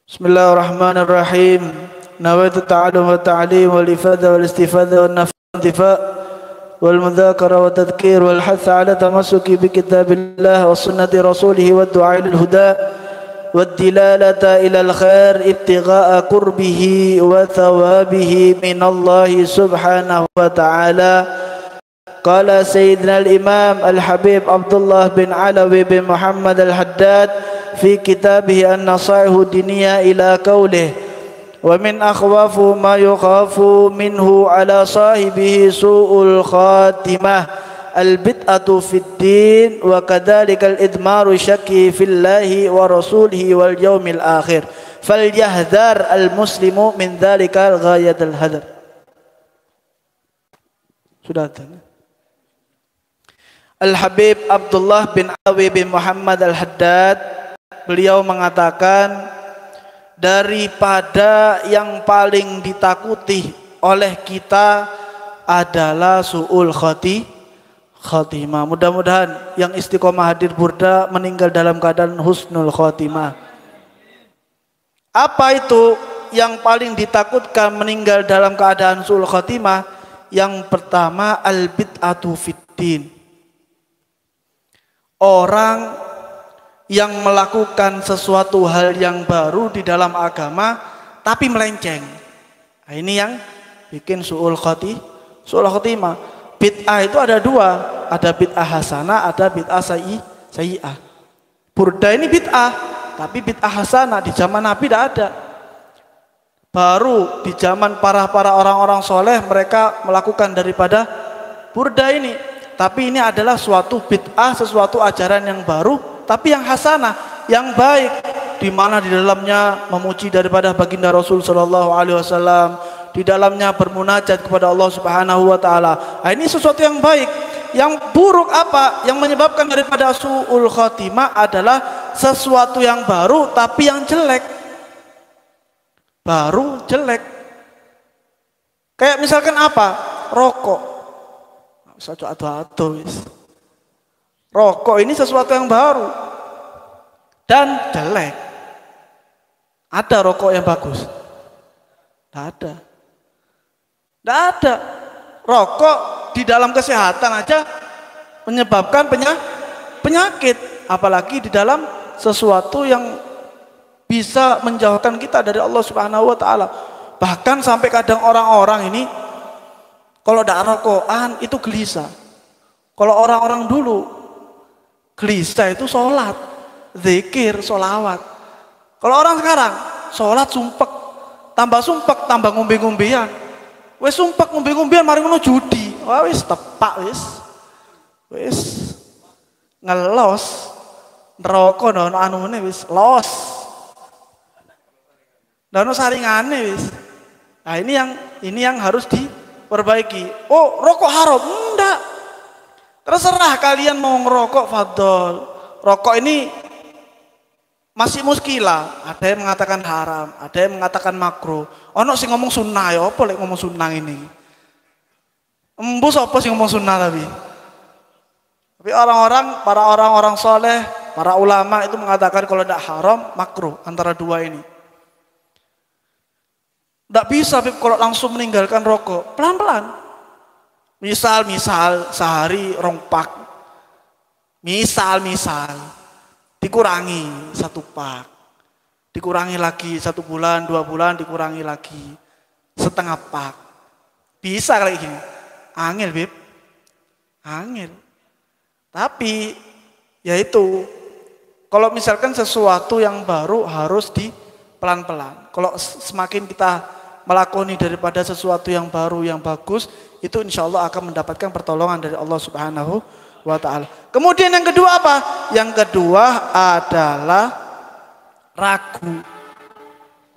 Bismillahirrahmanirrahim. Nawaitu ta'allum wa ta'lim wal ifadha wal istifadha wal nafa' wal intifa' wal mudhakara wa tadhkir wal hatha ala tamassuki bi kitabillah wa sunnati rasulih wa du'a lil huda wa dilalata ila al khair ibtigha'a qurbihi wa thawabihi min Allah subhanahu wa ta'ala. Qala Sayyidina al-Imam al-Habib Abdullah bin Alawi bin Muhammad al-Haddad fi kitabih an-nasaihu diniyah ila qawlih wa min akhwafu ma yukhafu minhu ala sahibihi su'ul khatimah al-bid'atu fid din wa kadhalika al-idmaru syakki fillahi wa rasulihi wal yawmil akhir falyahdhar al-muslimu min dhalika ghayatul hadar. Sudah ada. Al-Habib Abdullah bin Alawi bin Muhammad al-Haddad, beliau mengatakan daripada yang paling ditakuti oleh kita adalah su'ul khotimah. Mudah-mudahan yang istiqomah hadir burda meninggal dalam keadaan husnul khotimah. Apa itu yang paling ditakutkan meninggal dalam keadaan su'ul khotimah? Yang pertama, al-bid'atu fiddin. Orang yang melakukan sesuatu hal yang baru di dalam agama tapi melenceng. Nah, ini yang bikin su'ul khotimah. Bid'ah itu ada dua, ada bid'ah hasanah, ada bid'ah sayyi'ah. Burda ini bid'ah, tapi bid'ah hasanah di zaman Nabi tidak ada. Baru di zaman para orang-orang soleh mereka melakukan daripada burda ini. Tapi ini adalah suatu bid'ah, sesuatu ajaran yang baru, tapi yang hasanah, yang baik, di mana di dalamnya memuji daripada baginda Rasul Shallallahu Alaihi Wasallam, di dalamnya bermunajat kepada Allah Subhanahu Wa Taala. Nah, ini sesuatu yang baik. Yang buruk apa? Yang menyebabkan daripada su'ul khotimah adalah sesuatu yang baru, tapi yang jelek. Baru jelek. Kayak misalkan apa? Rokok. Rokok ini sesuatu yang baru dan jelek. Ada rokok yang bagus? Tidak ada. Rokok di dalam kesehatan aja menyebabkan penyakit, apalagi di dalam sesuatu yang bisa menjauhkan kita dari Allah Subhanahu Wa Taala. Bahkan sampai kadang orang-orang ini kalau tidak rokokan itu gelisah. Kalau orang-orang dulu gelisah itu sholat, zikir, sholawat. Kalau orang sekarang sholat sumpek, tambah ngombe-ngombean. Wes sumpek ngombe-ngombean mari ngono judi. Wah wis tepak wis ngelos neraka ndono anune wis los. Ndono saringane wis. Nah ini yang harus diperbaiki. Oh, rokok haram? Enggak. Terserah kalian mau ngerokok, fadol. Rokok ini masih muskilah. Ada yang mengatakan haram, ada yang mengatakan makruh. Ono sing ngomong sunnah ya, apa lek ngomong sunnah ini? Embus apa sing ngomong sunnah tapi para orang-orang soleh, para ulama itu mengatakan kalau tidak haram, makruh, antara dua ini. Tidak bisa kalau langsung meninggalkan rokok, pelan-pelan. Misal sehari rongpak. Misal dikurangi 1 pak. Dikurangi lagi 1 bulan, 2 bulan, dikurangi lagi 1/2 pak. Bisa kayak gini. Angel, Beb. Angel. Tapi yaitu kalau misalkan sesuatu yang baru harus di pelan-pelan. Kalau semakin kita melakoni daripada sesuatu yang baru yang bagus, itu insya Allah akan mendapatkan pertolongan dari Allah Subhanahu Wa Taala. Kemudian yang kedua apa? Yang kedua adalah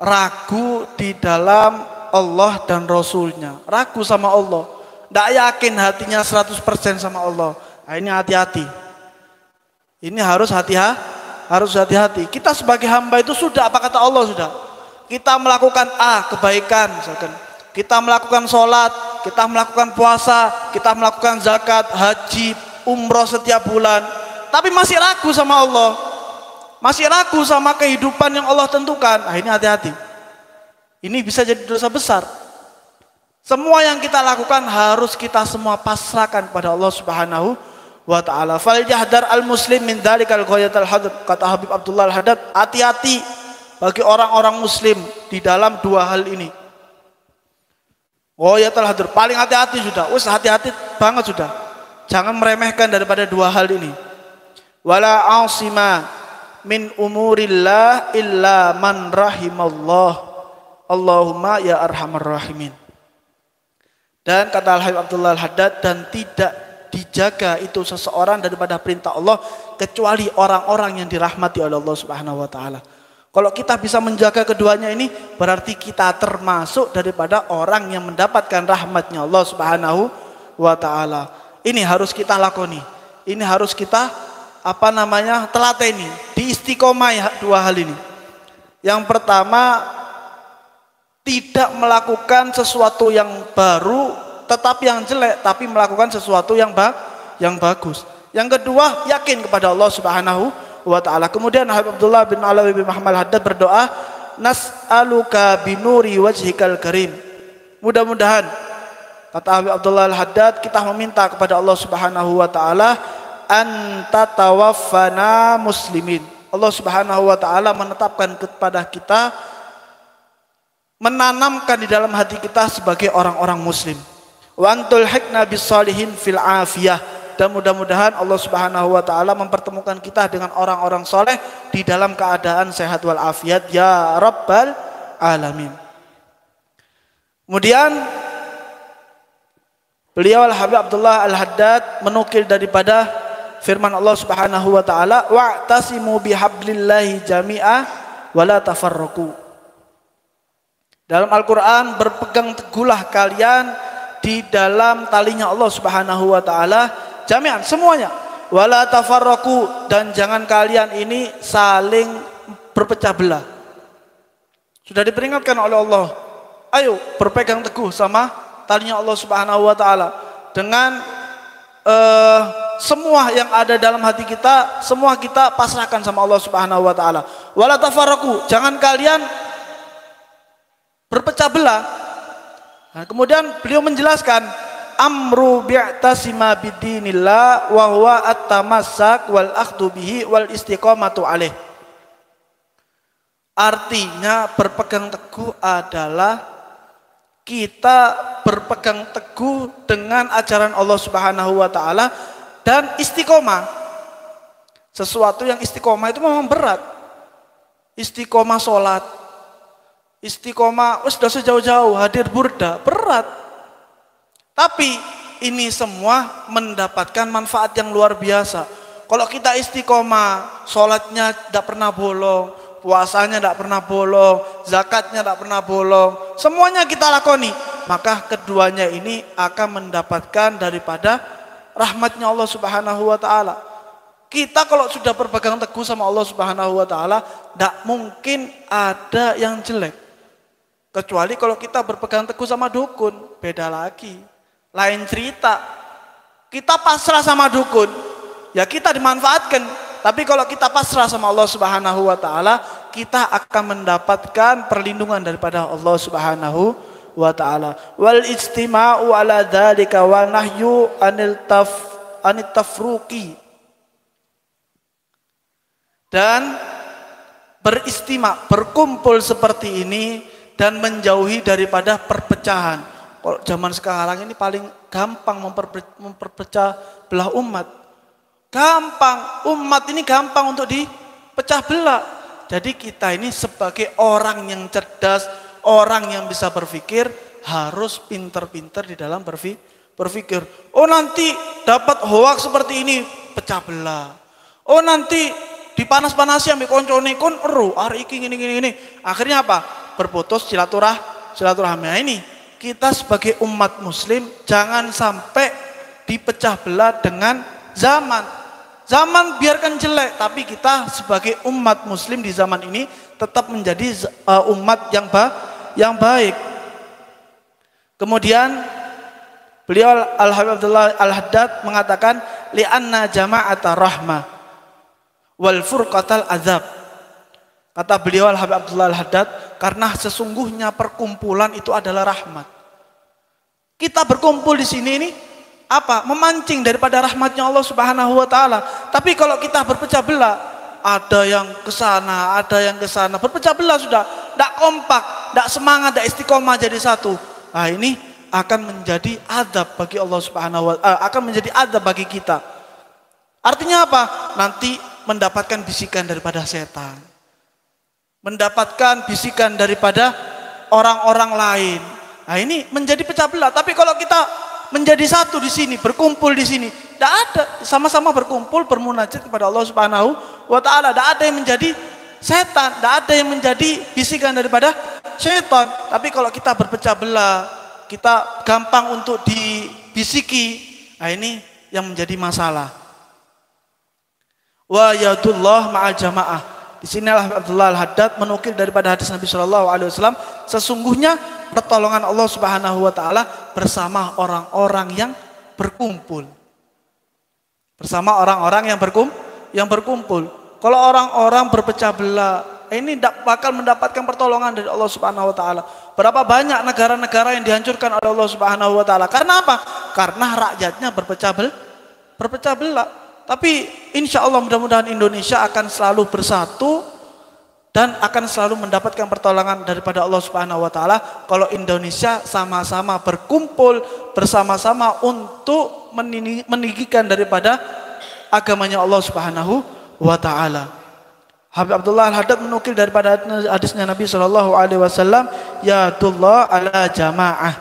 ragu di dalam Allah dan Rasulnya. Ragu sama Allah, tidak yakin hatinya 100% sama Allah. Nah, ini hati-hati. Ini harus hati-hati. Kita sebagai hamba itu sudah apa kata Allah sudah. Kita melakukan kebaikan misalkan. Kita melakukan sholat, kita melakukan puasa, kita melakukan zakat, haji, umroh setiap bulan. Tapi masih ragu sama Allah. masih ragu sama kehidupan yang Allah tentukan, ini hati-hati. Ini bisa jadi dosa besar. Semua yang kita lakukan harus kita semua pasrahkan pada Allah Subhanahu wa ta'ala. Falyahdhar al-muslim min dzalikal ghayatal hadr. Kata Habib Abdullah Al-Haddad, hati-hati bagi orang-orang muslim di dalam dua hal ini. Ghayatul hadr, paling hati-hati sudah. Hati-hati banget sudah. Jangan meremehkan daripada dua hal ini. Wala asima min umurillah illa man rahimallah. Allahumma ya arhamar rahimin. Dan kata Al-Habib Abdullah Al-Haddad, dan tidak dijaga itu seseorang daripada perintah Allah kecuali orang-orang yang dirahmati oleh Allah Subhanahu wa taala. Kalau kita bisa menjaga keduanya ini, berarti kita termasuk daripada orang yang mendapatkan rahmatnya Allah Subhanahu wa taala. Ini harus kita lakoni. Ini harus kita telateni, diistiqomah dua hal ini. Yang pertama, tidak melakukan sesuatu yang baru tetapi yang jelek, tapi melakukan sesuatu yang bagus. Yang kedua, yakin kepada Allah Subhanahu wa ta'ala. Kemudian Habib Abdullah bin Alawi bin Muhammad Al-Haddad berdoa, nas'aluka binuri wajhikal karim. Mudah-mudahan, kata Habib Abdullah Al-Haddad, kita meminta kepada Allah Subhanahu wa ta'ala anta tawaffana muslimin. Allah Subhanahu wa ta'ala menetapkan kepada kita, menanamkan di dalam hati kita sebagai orang-orang muslim. Wa antul hikna bis salihin fil afiyah. Dan mudah-mudahan Allah Subhanahu wa taala mempertemukan kita dengan orang-orang soleh di dalam keadaan sehat wal afiat ya rabbal alamin. Kemudian beliau Al-Habib Abdullah Al-Haddad menukil daripada firman Allah Subhanahu wa taala, wa'tasimu bihablillahi jami'a wa la tafarraqu. Dalam Al-Quran, berpegang teguhlah kalian di dalam talinya Allah Subhanahu wa ta'ala jami'an, semuanya. Wala tafarraqu, dan jangan kalian ini saling berpecah belah. Sudah diperingatkan oleh Allah, ayo berpegang teguh sama talinya Allah Subhanahu wa ta'ala. Dengan semua yang ada dalam hati kita, semua kita pasrahkan sama Allah Subhanahu wa ta'ala. Wala tafarraqu, jangan kalian berpecah belah. Nah, kemudian beliau menjelaskan amru bi'tasima bidinillah wa huwa at-tamassak wal akhdhu bihi wal istiqamatu alaih. Artinya berpegang teguh adalah kita berpegang teguh dengan ajaran Allah Subhanahu wa taala dan istiqomah. Sesuatu yang istiqomah itu memang berat. Istiqomah sholat, istiqomah sudah sejauh-jauh hadir burda, berat. Tapi ini semua mendapatkan manfaat yang luar biasa. Kalau kita istiqomah, sholatnya tidak pernah bolong, puasanya tidak pernah bolong, zakatnya tidak pernah bolong, semuanya kita lakoni, maka keduanya ini akan mendapatkan daripada rahmatnya Allah Subhanahu wa ta'ala. Kita kalau sudah berpegang teguh sama Allah Subhanahu wa ta'ala, tidak mungkin ada yang jelek. Kecuali kalau kita berpegang teguh sama dukun, beda lagi. Lain cerita. Kita pasrah sama dukun, ya kita dimanfaatkan. Tapi kalau kita pasrah sama Allah Subhanahu wa ta'ala, kita akan mendapatkan perlindungan daripada Allah Subhanahu wa ta'ala. Wal istima'u ala dzalika wa nahyu anit tafruqi. Dan beristima, berkumpul seperti ini dan menjauhi daripada perpecahan. Kalau zaman sekarang ini paling gampang memperpecah belah umat. Gampang, umat ini gampang untuk dipecah belah. Jadi kita ini sebagai orang yang cerdas, orang yang bisa berpikir, harus pinter-pinter di dalam berpikir. Oh nanti dapat hoak seperti ini, pecah belah. Oh nanti dipanas-panasi ambil koncone kon hari ini. Akhirnya apa? Berputus silaturahmi. Nah, ini kita sebagai umat muslim jangan sampai dipecah belah dengan zaman. Zaman biarkan jelek, tapi kita sebagai umat muslim di zaman ini tetap menjadi umat yang baik. Kemudian beliau Al-Habib Abdullah Al-Haddad mengatakan li'anna jama'ata rahmah wal furqatal azab. Kata beliau Al-Habib Abdullah Al-Haddad, karena sesungguhnya perkumpulan itu adalah rahmat. Kita berkumpul di sini ini apa? Memancing daripada rahmatnya Allah Subhanahu wa taala. Tapi kalau kita berpecah belah, ada yang ke sana, ada yang ke sana, berpecah belah sudah, tidak kompak, tidak semangat, tidak istiqomah jadi satu. Nah, ini akan menjadi azab bagi Allah Subhanahu wa taala, akan menjadi azab bagi kita. Artinya apa? Nanti mendapatkan bisikan daripada setan. Mendapatkan bisikan daripada orang-orang lain. Nah, ini menjadi pecah belah. Tapi kalau kita menjadi satu di sini, berkumpul di sini, tidak ada, sama-sama berkumpul bermunajat kepada Allah Subhanahu wa taala. Tidak ada yang menjadi setan, tidak ada yang menjadi bisikan daripada setan. Tapi kalau kita berpecah belah, kita gampang untuk dibisiki. Nah, ini yang menjadi masalah. Wa yadullah ma'al jamaah. Di sinilah Abdullah Al-Haddad menukil daripada hadis Nabi Shallallahu Alaihi Wasallam, sesungguhnya pertolongan Allah Subhanahu Wa Taala bersama orang-orang yang berkumpul. Bersama orang-orang yang berkumpul. Kalau orang-orang berpecah belah, ini tidak bakal mendapatkan pertolongan dari Allah Subhanahu Wa Taala. Berapa banyak negara-negara yang dihancurkan oleh Allah Subhanahu Wa Taala? Karena apa? Karena rakyatnya berpecah belah. Tapi insya Allah mudah-mudahan Indonesia akan selalu bersatu dan akan selalu mendapatkan pertolongan daripada Allah Subhanahu wa taala kalau Indonesia sama-sama berkumpul bersama-sama untuk meninggikan daripada agamanya Allah Subhanahu wa taala. Habib Abdullah Al-Haddad menukil daripada hadisnya Nabi sallallahu alaihi wasallam, yadullah ala jamaah.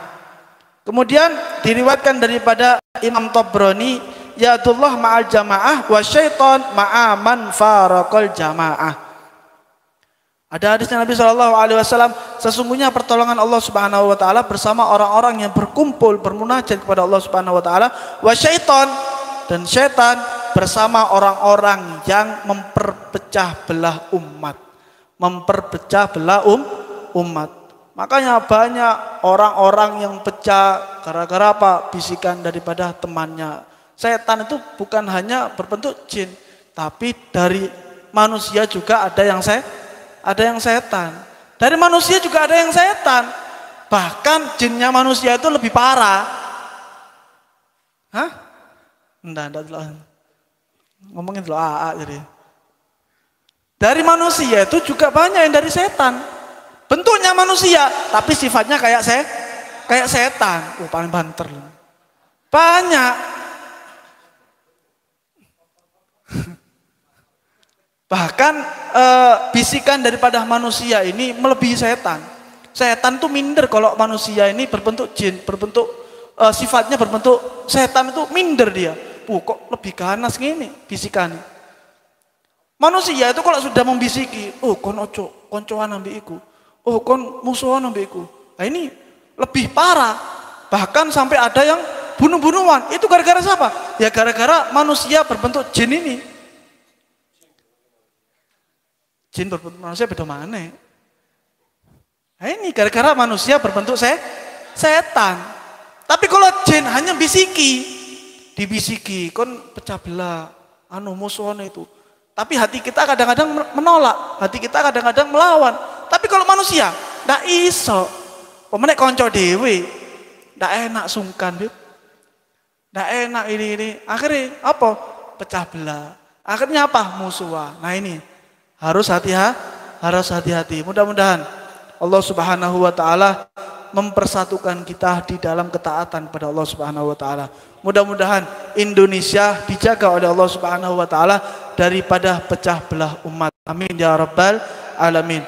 Kemudian diriwayatkan daripada Imam Tabrani, yadullah ma'al jamaah wa syaitan ma'aman faraqal jamaah. Ada hadisnya Nabi SAW, sesungguhnya pertolongan Allah Subhanahu wa taala bersama orang-orang yang berkumpul bermunajat kepada Allah Subhanahu wa taala, wa syaitan, dan syaitan bersama orang-orang yang memperpecah belah umat. Memperpecah belah umat. Makanya banyak orang-orang yang pecah gara-gara apa? Bisikan daripada temannya. Setan itu bukan hanya berbentuk jin, tapi dari manusia juga ada yang setan. Dari manusia juga ada yang setan. Bahkan jinnya manusia itu lebih parah. Hah? Enggak dulu. Ngomongin dulu jadi. Dari manusia itu juga banyak yang dari setan. Bentuknya manusia, tapi sifatnya kayak setan. Paling banter. Banyak. Bahkan bisikan daripada manusia ini melebihi setan. Setan itu minder kalau manusia ini berbentuk jin, sifatnya berbentuk setan itu minder dia. Kok lebih ganas gini bisikan. Manusia itu kalau sudah membisiki, kon ojo, koncoan ambek iku. Kon musuhan ambek iku. Nah, ini lebih parah. Bahkan sampai ada yang bunuh-bunuhan. Itu gara-gara siapa? Ya gara-gara manusia berbentuk jin ini. Jin berbentuk manusia beda mana? Nah, ini gara-gara manusia berbentuk setan. Tapi kalau jin hanya dibisiki, kon pecah belah, musuhan itu. Tapi hati kita kadang-kadang menolak, hati kita kadang-kadang melawan. Tapi kalau manusia, ndak iso. Pemenek konco dewe, ndak enak sungkan, ndak enak ini. Akhirnya apa? Pecah belah. Akhirnya apa? Musuhan. Nah ini. Harus hati-hati. Mudah-mudahan Allah Subhanahu wa taala mempersatukan kita di dalam ketaatan pada Allah Subhanahu wa taala. Mudah-mudahan Indonesia dijaga oleh Allah Subhanahu wa taala daripada pecah belah umat. Amin ya rabbal alamin.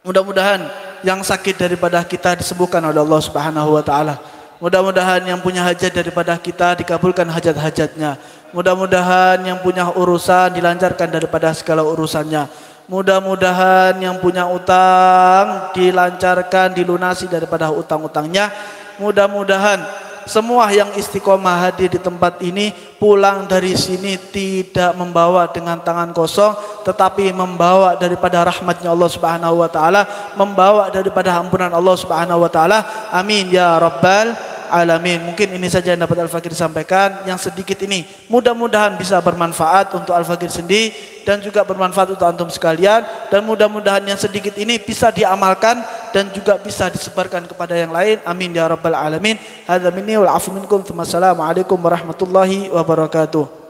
Mudah-mudahan yang sakit daripada kita disembuhkan oleh Allah Subhanahu wa taala. Mudah-mudahan yang punya hajat daripada kita dikabulkan hajat-hajatnya. Mudah-mudahan yang punya urusan dilancarkan daripada segala urusannya. Mudah-mudahan yang punya utang dilancarkan, dilunasi daripada utang-utangnya. Mudah-mudahan semua yang istiqomah hadir di tempat ini pulang dari sini tidak membawa dengan tangan kosong, tetapi membawa daripada rahmatnya Allah Subhanahu wa taala, membawa daripada ampunan Allah Subhanahu wa taala. Amin ya rabbal alamin. Mungkin ini saja yang dapat Al-Fakir sampaikan. Yang sedikit ini mudah-mudahan bisa bermanfaat untuk Al-Fakir sendiri dan juga bermanfaat untuk antum sekalian, dan mudah-mudahan yang sedikit ini bisa diamalkan dan juga bisa disebarkan kepada yang lain. Amin ya rabbal alamin. Hadza minni wal afu minkum. Assalamualaikum warahmatullahi wabarakatuh.